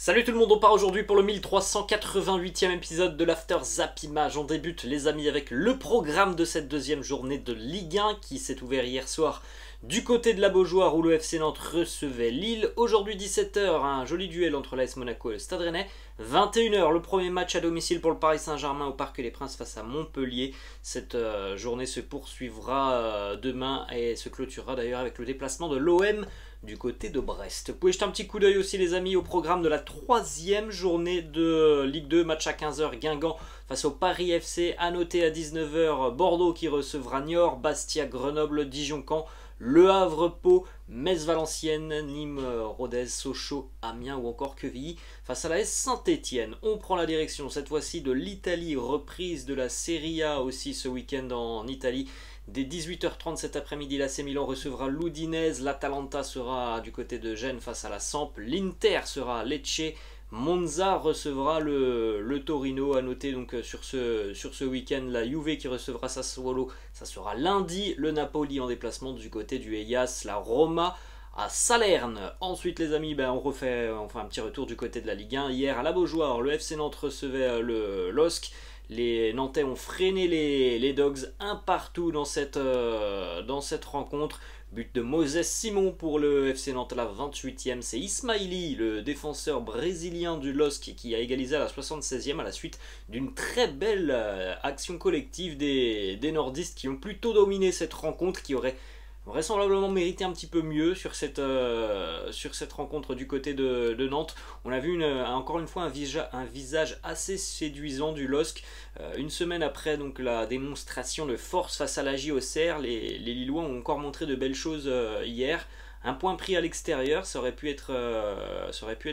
Salut tout le monde, on part aujourd'hui pour le 1388e épisode de l'After Zap Image. On débute les amis avec le programme de cette deuxième journée de Ligue 1 qui s'est ouvert hier soir du côté de la Beaujoire où le FC Nantes recevait Lille. Aujourd'hui 17h, un joli duel entre l'AS Monaco et le Stade Rennais. 21h, le premier match à domicile pour le Paris Saint-Germain au Parc des Princes face à Montpellier. Cette journée se poursuivra demain et se clôturera d'ailleurs avec le déplacement de l'OM du côté de Brest. Vous pouvez jeter un petit coup d'œil aussi les amis au programme de la troisième journée de Ligue 2, match à 15h, Guingamp face au Paris FC, à noter à 19h, Bordeaux qui recevra Niort, Bastia, Grenoble, Dijon-Caen, Le Havre, Pau, Metz-Valenciennes, Nîmes, Rodez, Sochaux, Amiens ou encore Quevilly face à la S Saint-Étienne. On prend la direction cette fois-ci de l'Italie, reprise de la Serie A aussi ce week-end en Italie. Dès 18h30 cet après-midi, l'AC Milan recevra l'Udinese, l'Atalanta sera du côté de Gênes face à la Samp, l'Inter sera à Lecce, Monza recevra le Torino. À noter donc sur ce week-end la Juve qui recevra Sassuolo, ça sera lundi, le Napoli en déplacement du côté du Hellas, la Roma à Salerne. Ensuite les amis, on fait un petit retour du côté de la Ligue 1. Hier à la Beaujoire, le FC Nantes recevait le LOSC. Les Nantais ont freiné les Dogs un partout dans cette rencontre. But de Moses Simon pour le FC Nantes à la 28e. C'est Ismaili, le défenseur brésilien du LOSC, qui a égalisé à la 76e à la suite d'une très belle action collective des nordistes qui ont plutôt dominé cette rencontre, qui aurait vraisemblablement mérité un petit peu mieux sur cette rencontre du côté de Nantes. On a vu encore une fois un visage assez séduisant du LOSC. Une semaine après donc la démonstration de force face à la JOCR, les Lillois ont encore montré de belles choses hier. Un point pris à l'extérieur, ça aurait pu être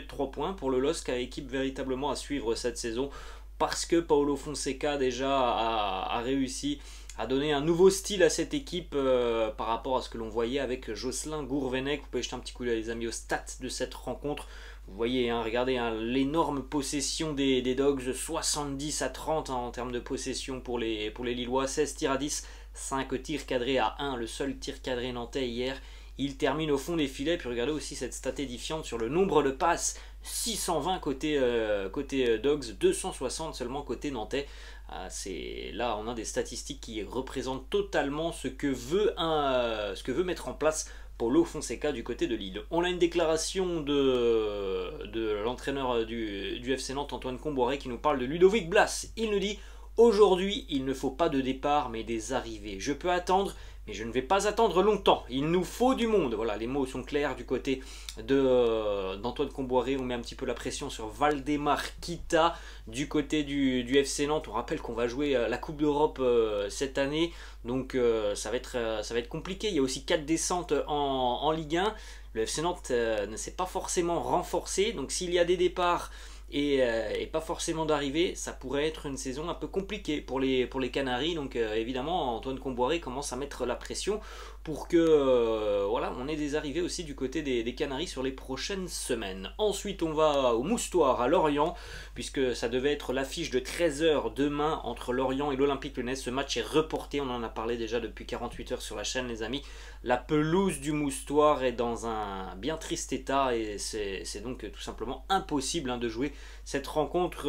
3 points pour le LOSC, équipe véritablement à suivre cette saison, parce que Paulo Fonseca déjà a réussi à donner un nouveau style à cette équipe par rapport à ce que l'on voyait avec Jocelyn Gourvenec. Vous pouvez jeter un petit coup d'œil les amis aux stats de cette rencontre. Vous voyez, regardez l'énorme possession des Dogs, 70-30 en termes de possession pour les Lillois, 16 tirs à 10, 5 tirs cadrés à 1, le seul tir cadré nantais hier. Il termine au fond des filets, puis regardez aussi cette stat édifiante sur le nombre de passes, 620 côté Dogs, 260 seulement côté nantais. Là on a des statistiques qui représentent totalement ce que veut mettre en place Paulo Fonseca du côté de Lille. On a une déclaration de l'entraîneur du FC Nantes, Antoine Comboiré, qui nous parle de Ludovic Blas. Il nous dit: aujourd'hui il ne faut pas de départ mais des arrivées. Je peux attendre, mais je ne vais pas attendre longtemps. Il nous faut du monde. Voilà, les mots sont clairs du côté d'Antoine Comboiré. On met un petit peu la pression sur Valdemar Kita du côté du FC Nantes. On rappelle qu'on va jouer la Coupe d'Europe cette année. Donc ça va être compliqué. Il y a aussi 4 descentes en Ligue 1. Le FC Nantes ne s'est pas forcément renforcé. Donc s'il y a des départs et pas forcément d'arrivée, ça pourrait être une saison un peu compliquée pour les Canaries. Donc évidemment Antoine Comboiré commence à mettre la pression pour que on ait des arrivées aussi du côté des Canaries sur les prochaines semaines. Ensuite on va au Moustoir à Lorient, puisque ça devait être l'affiche de 13h demain entre Lorient et l'Olympique Lyonnais. Ce match est reporté, on en a parlé déjà depuis 48 heures sur la chaîne les amis. La pelouse du Moustoir est dans un bien triste état et c'est donc tout simplement impossible de jouer cette rencontre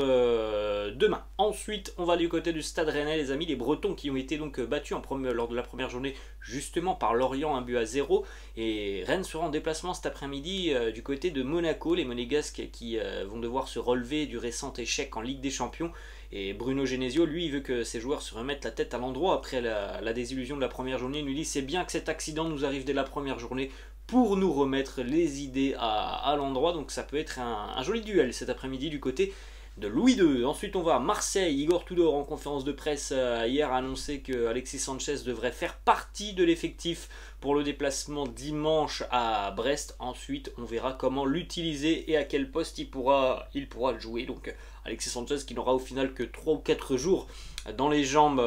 demain. Ensuite on va du côté du Stade Rennais les amis, les Bretons qui ont été donc battus lors de la première journée justement par Lorient, 1-0, et Rennes sera en déplacement cet après-midi du côté de Monaco, les Monégasques qui vont devoir se relever du récent échec en Ligue des Champions. Et Bruno Genesio, lui, il veut que ses joueurs se remettent la tête à l'endroit après la désillusion de la première journée. Il nous dit: c'est bien que cet accident nous arrive dès la première journée pour nous remettre les idées à l'endroit. Donc ça peut être un joli duel cet après-midi du côté de Louis II. Ensuite on va à Marseille. Igor Tudor en conférence de presse hier a annoncé que Alexis Sanchez devrait faire partie de l'effectif pour le déplacement dimanche à Brest. Ensuite on verra comment l'utiliser et à quel poste il pourra jouer. Donc Alexis Sanchez qui n'aura au final que 3 ou 4 jours dans les jambes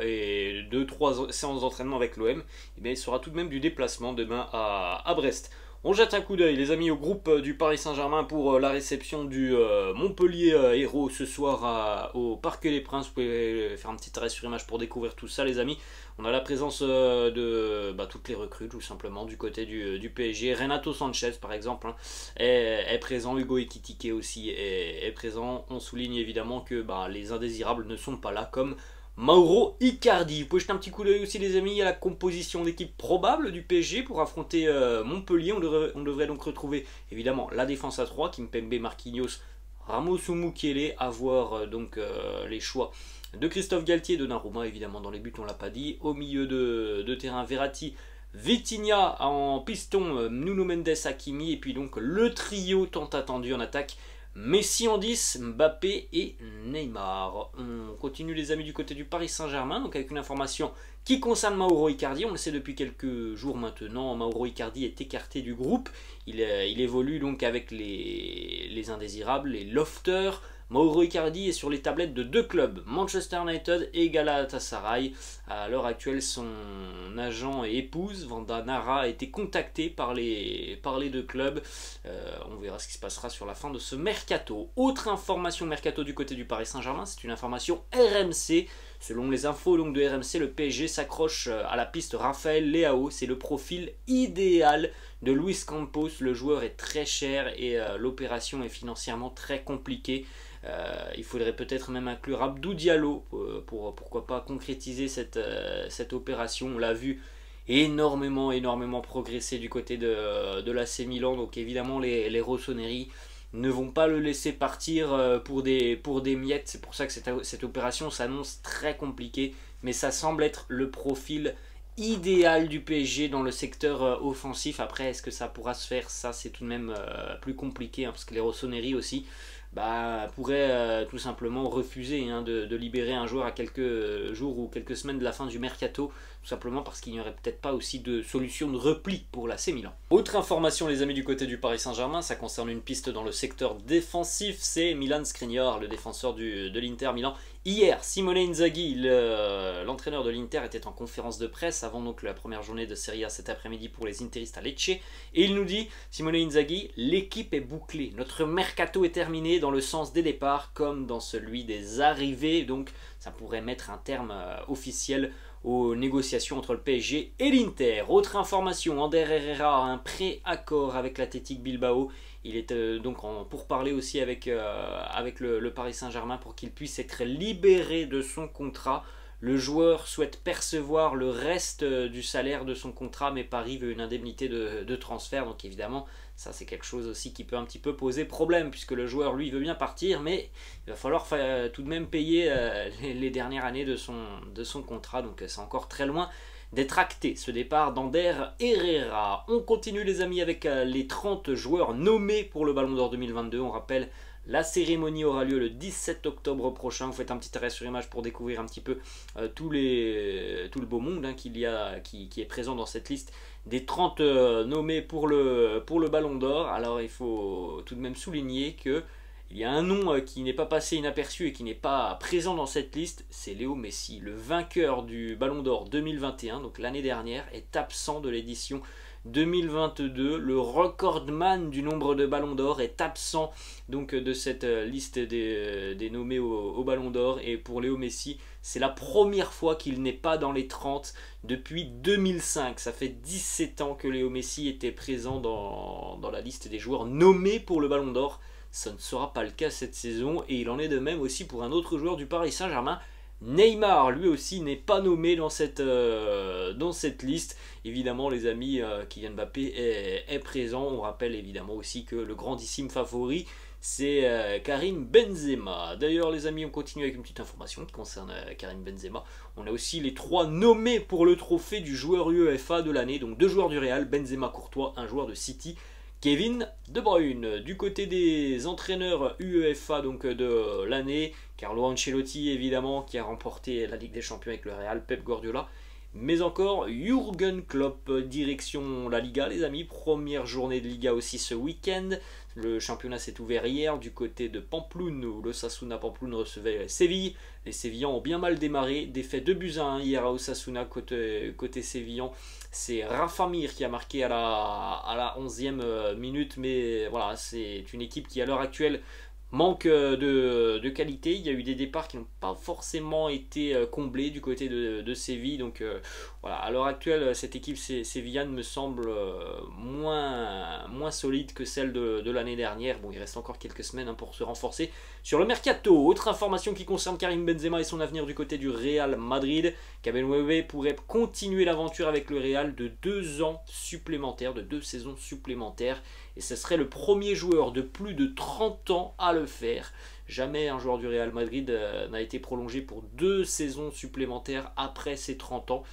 et 2-3 séances d'entraînement avec l'OM, il sera tout de même du déplacement demain à Brest. On jette un coup d'œil, les amis, au groupe du Paris Saint-Germain pour la réception du Montpellier Hérault ce soir au Parc des Princes. Vous pouvez faire un petit arrêt sur image pour découvrir tout ça, les amis. On a la présence de toutes les recrues, tout simplement, du côté du PSG. Renato Sanchez, par exemple, hein, est présent. Hugo Ekitike aussi est présent. On souligne évidemment que les indésirables ne sont pas là, comme Mauro Icardi. Vous pouvez jeter un petit coup d'œil aussi, les amis, à la composition d'équipe probable du PSG pour affronter Montpellier. On devrait donc retrouver évidemment la défense à 3, Kimpembe, Marquinhos, Ramos ou Mukiele, avoir les choix de Christophe Galtier, de Donnarumma évidemment dans les buts, on l'a pas dit. Au milieu de terrain, Verratti, Vitinha en piston, Nuno Mendes, Hakimi, et puis donc le trio tant attendu en attaque, Messi en 10, Mbappé et Neymar. On continue, les amis, du côté du Paris Saint-Germain, donc avec une information qui concerne Mauro Icardi. On le sait depuis quelques jours maintenant, Mauro Icardi est écarté du groupe. Il évolue donc avec les indésirables, les lofters. Mauro Icardi est sur les tablettes de deux clubs, Manchester United et Galatasaray. À l'heure actuelle, son agent et épouse, Vanda Nara, a été contacté par les deux clubs. On verra ce qui se passera sur la fin de ce mercato. Autre information mercato du côté du Paris Saint-Germain, c'est une information RMC. Selon les infos donc de RMC, le PSG s'accroche à la piste Raphaël Leao. C'est le profil idéal de Luis Campos. Le joueur est très cher et l'opération est financièrement très compliquée. Il faudrait peut-être même inclure Abdou Diallo pour pourquoi pas concrétiser cette opération. On l'a vu énormément progresser du côté de l'AC Milan. Donc évidemment les Rossoneri ne vont pas le laisser partir pour des miettes. C'est pour ça que cette opération s'annonce très compliquée. Mais ça semble être le profil idéal du PSG dans le secteur offensif. Après, est-ce que ça pourra se faire? Ça, c'est tout de même plus compliqué, hein, parce que les Rossoneri aussi pourraient tout simplement refuser de libérer un joueur à quelques jours ou quelques semaines de la fin du mercato, tout simplement parce qu'il n'y aurait peut-être pas aussi de solution de repli pour l'AC Milan. Autre information, les amis, du côté du Paris Saint-Germain, ça concerne une piste dans le secteur défensif, c'est Milan Skriniar, le défenseur de l'Inter Milan. Hier, Simone Inzaghi, l'entraîneur de l'Inter, était en conférence de presse avant donc la première journée de Serie A cet après-midi pour les Interistes à Lecce. Et il nous dit, Simone Inzaghi, l'équipe est bouclée. Notre mercato est terminé dans le sens des départs comme dans celui des arrivées. Donc ça pourrait mettre un terme officiel aux négociations entre le PSG et l'Inter. Autre information, Ander Herrera a un pré-accord avec l'Athletic Bilbao. Il est donc en pourparlers aussi avec le Paris Saint-Germain pour qu'il puisse être libéré de son contrat. Le joueur souhaite percevoir le reste du salaire de son contrat, mais Paris veut une indemnité de transfert. Donc évidemment, ça c'est quelque chose aussi qui peut un petit peu poser problème, puisque le joueur, lui, veut bien partir, mais il va falloir tout de même payer les dernières années de son contrat. Donc c'est encore très loin d'être acté, ce départ d'Ander Herrera. On continue, les amis, avec les 30 joueurs nommés pour le Ballon d'Or 2022. On rappelle, la cérémonie aura lieu le 17 octobre prochain. Vous faites un petit arrêt sur image pour découvrir un petit peu tout le beau monde qui est présent dans cette liste des 30 nommés pour le Ballon d'Or. Alors il faut tout de même souligner que il y a un nom qui n'est pas passé inaperçu et qui n'est pas présent dans cette liste, c'est Léo Messi. Le vainqueur du Ballon d'Or 2021, donc l'année dernière, est absent de l'édition 2022. Le recordman du nombre de Ballons d'Or est absent donc de cette liste des nommés au Ballon d'Or. Et pour Léo Messi, c'est la première fois qu'il n'est pas dans les 30 depuis 2005. Ça fait 17 ans que Léo Messi était présent dans la liste des joueurs nommés pour le Ballon d'Or. Ça ne sera pas le cas cette saison, et il en est de même aussi pour un autre joueur du Paris Saint-Germain. Neymar, lui aussi, n'est pas nommé dans cette liste. Évidemment, les amis, Kylian Mbappé est présent. On rappelle évidemment aussi que le grandissime favori, c'est Karim Benzema. D'ailleurs, les amis, on continue avec une petite information qui concerne Karim Benzema. On a aussi les 3 nommés pour le trophée du joueur UEFA de l'année. Donc 2 joueurs du Real, Benzema, Courtois, un joueur de City, Kevin De Bruyne. Du côté des entraîneurs UEFA donc de l'année, Carlo Ancelotti évidemment, qui a remporté la Ligue des Champions avec le Real, Pep Guardiola, mais encore Jürgen Klopp. Direction la Liga, les amis, première journée de Liga aussi ce week-end. Le championnat s'est ouvert hier du côté de Pampelune où l'Osasuna Pampelune recevait Séville. Les Sévillans ont bien mal démarré, défait 2-1 hier à Osasuna côté Sévillan. C'est Rafa Mir qui a marqué à la 11e minute, mais voilà, c'est une équipe qui à l'heure actuelle manque de qualité. Il y a eu des départs qui n'ont pas forcément été comblés du côté de Séville. Donc voilà, à l'heure actuelle, cette équipe sévillane me semble moins solide que celle de l'année dernière. Bon, il reste encore quelques semaines pour se renforcer. Sur le mercato, autre information qui concerne Karim Benzema et son avenir du côté du Real Madrid. Kabenwebe pourrait continuer l'aventure avec le Real de 2 ans supplémentaires, de 2 saisons supplémentaires. Et ce serait le premier joueur de plus de 30 ans à le faire. Jamais un joueur du Real Madrid n'a été prolongé pour 2 saisons supplémentaires après ses 30 ans.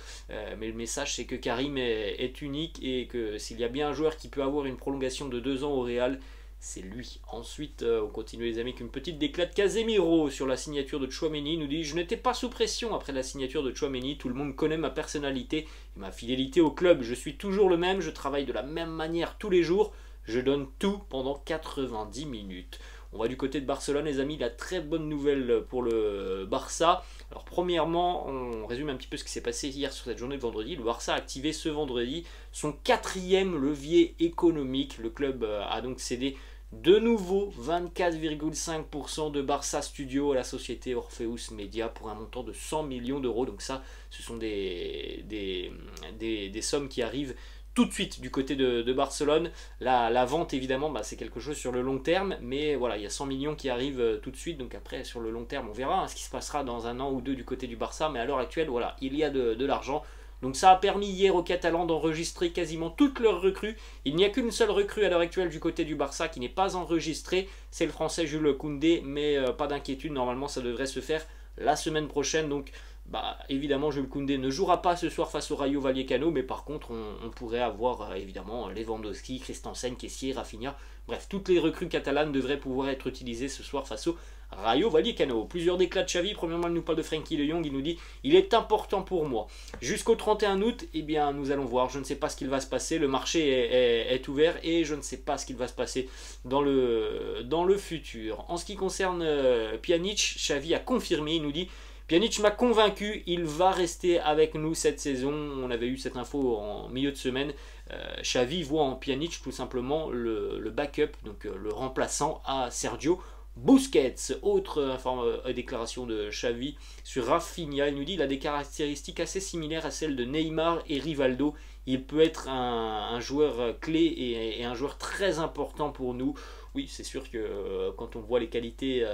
Mais le message, c'est que Karim est unique et que s'il y a bien un joueur qui peut avoir une prolongation de 2 ans au Real, c'est lui. Ensuite, on continue les amis avec une petite déclat de Casemiro sur la signature de Tchouaméni. Il nous dit: je n'étais pas sous pression après la signature de Tchouaméni. Tout le monde connaît ma personnalité et ma fidélité au club. Je suis toujours le même, je travaille de la même manière tous les jours. Je donne tout pendant 90 minutes. On va du côté de Barcelone, les amis. La très bonne nouvelle pour le Barça. Alors premièrement, on résume un petit peu ce qui s'est passé hier sur cette journée de vendredi. Le Barça a activé ce vendredi son 4e levier économique. Le club a donc cédé de nouveau 24,5% de Barça Studio à la société Orpheus Media pour un montant de 100 millions d'euros. Donc ça, ce sont des sommes qui arrivent tout de suite du côté de Barcelone. La vente évidemment c'est quelque chose sur le long terme, mais voilà, il y a 100 millions qui arrivent tout de suite. Donc après sur le long terme on verra ce qui se passera dans un an ou deux du côté du Barça, mais à l'heure actuelle voilà, il y a de l'argent. Donc ça a permis hier aux Catalans d'enregistrer quasiment toutes leurs recrues. Il n'y a qu'une seule recrue à l'heure actuelle du côté du Barça qui n'est pas enregistrée, c'est le français Jules Koundé, mais pas d'inquiétude, normalement ça devrait se faire la semaine prochaine. Donc évidemment Jules Koundé ne jouera pas ce soir face au Rayo Vallecano, mais par contre on pourrait avoir évidemment Lewandowski, Christensen, Kessié, Rafinha, bref toutes les recrues catalanes devraient pouvoir être utilisées ce soir face au Rayo Vallecano. Plusieurs déclats de Xavi. Premièrement, il nous parle de Frenkie de Jong. Il nous dit: il est important pour moi. Jusqu'au 31 août, eh bien, nous allons voir. Je ne sais pas ce qu'il va se passer. Le marché est ouvert et je ne sais pas ce qu'il va se passer dans le futur. En ce qui concerne Pjanic, Xavi a confirmé. Il nous dit: Pjanic m'a convaincu, il va rester avec nous cette saison. On avait eu cette info en milieu de semaine. Xavi voit en Pjanic tout simplement le backup, donc le remplaçant à Sergio Busquets. Autre déclaration de Xavi sur Rafinha. Il nous dit: il a des caractéristiques assez similaires à celles de Neymar et Rivaldo. Il peut être un joueur clé et un joueur très important pour nous. Oui, c'est sûr que quand on voit les qualités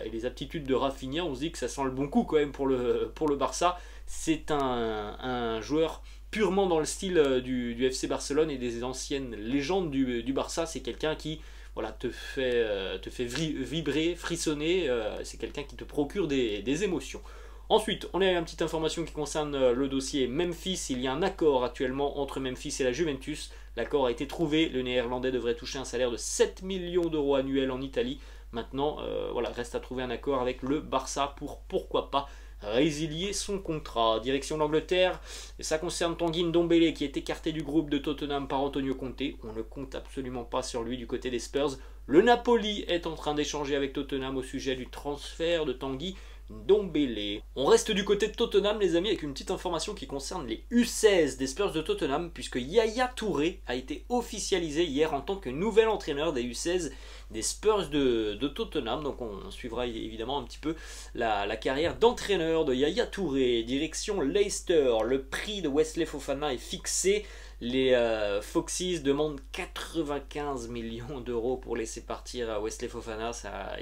et les aptitudes de Rafinha, on se dit que ça sent le bon coup quand même pour le Barça. C'est un joueur purement dans le style du FC Barcelone et des anciennes légendes du Barça. C'est quelqu'un qui voilà, te fait vibrer, frissonner. C'est quelqu'un qui te procure des émotions. Ensuite, on a une petite information qui concerne le dossier Memphis. Il y a un accord actuellement entre Memphis et la Juventus. L'accord a été trouvé. Le Néerlandais devrait toucher un salaire de 7 millions d'euros annuels en Italie. Maintenant, voilà, reste à trouver un accord avec le Barça pour, pourquoi pas, résilier son contrat. Direction l'Angleterre, et ça concerne Tanguy Ndombele qui est écarté du groupe de Tottenham par Antonio Conte. On ne compte absolument pas sur lui du côté des Spurs. Le Napoli est en train d'échanger avec Tottenham au sujet du transfert de Tanguy Ndombele. On reste du côté de Tottenham les amis avec une petite information qui concerne les U16 des Spurs de Tottenham, puisque Yaya Touré a été officialisé hier en tant que nouvel entraîneur des U16 des Spurs de Tottenham. Donc on suivra évidemment un petit peu la carrière d'entraîneur de Yaya Touré. Direction Leicester, le prix de Wesley Fofana est fixé. Les Foxes demandent 95 millions d'euros pour laisser partir Wesley Fofana.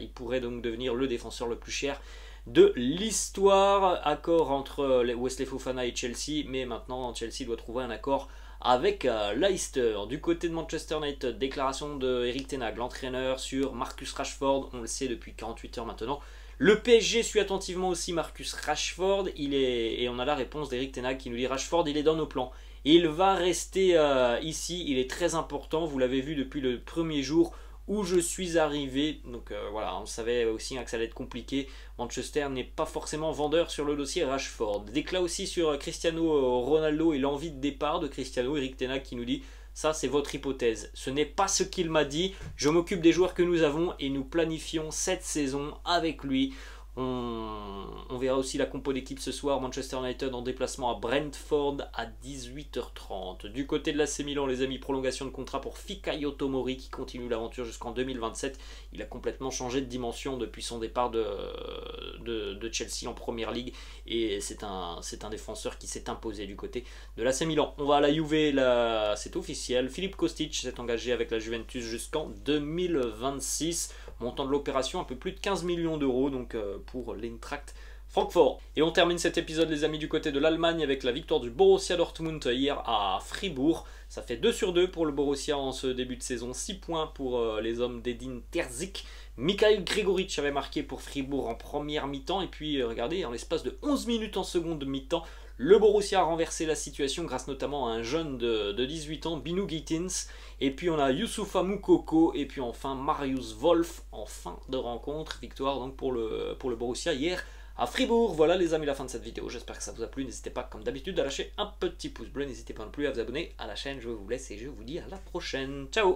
Il pourrait donc devenir le défenseur le plus cher de l'histoire. Accord entre Wesley Fofana et Chelsea, mais maintenant Chelsea doit trouver un accord avec Leicester. Du côté de Manchester United, déclaration de Eric Ten Hag, l'entraîneur, sur Marcus Rashford. On le sait depuis 48 heures maintenant. Le PSG suit attentivement aussi Marcus Rashford. Et on a la réponse d'Eric Ten Hag qui nous dit: Rashford, il est dans nos plans. Il va rester ici, il est très important. Vous l'avez vu depuis le premier jour où je suis arrivé. Donc voilà, on savait aussi que ça allait être compliqué. Manchester n'est pas forcément vendeur sur le dossier Rashford. Déclat aussi sur Cristiano Ronaldo et l'envie de départ de Cristiano. Eric Ten Hag qui nous dit: Ça, c'est votre hypothèse. Ce n'est pas ce qu'il m'a dit. Je m'occupe des joueurs que nous avons et nous planifions cette saison avec lui. On verra aussi la compo d'équipe ce soir. Manchester United en déplacement à Brentford à 18h30. Du côté de l'AC Milan, les amis, prolongation de contrat pour Fikayo Tomori qui continue l'aventure jusqu'en 2027. Il a complètement changé de dimension depuis son départ de Chelsea en Première Ligue et c'est un défenseur qui s'est imposé du côté de l'AC Milan. On va à la Juve, là c'est officiel. Philippe Kostic s'est engagé avec la Juventus jusqu'en 2026. Montant de l'opération un peu plus de 15 millions d'euros donc pour l'Eintracht Francfort. Et on termine cet épisode les amis du côté de l'Allemagne avec la victoire du Borussia Dortmund hier à Fribourg. Ça fait 2/2 pour le Borussia en ce début de saison, 6 points pour les hommes d'Edin Terzic. Mikhail Grigoric avait marqué pour Fribourg en première mi-temps et puis regardez, en l'espace de 11 minutes en seconde mi-temps, le Borussia a renversé la situation grâce notamment à un jeune de 18 ans, Binu Gittins. Et puis on a Youssoufa Moukoko et puis enfin Marius Wolf en fin de rencontre. Victoire donc pour le Borussia hier à Fribourg. Voilà les amis, la fin de cette vidéo. J'espère que ça vous a plu. N'hésitez pas comme d'habitude à lâcher un petit pouce bleu. N'hésitez pas non plus à vous abonner à la chaîne. Je vous laisse et je vous dis à la prochaine. Ciao!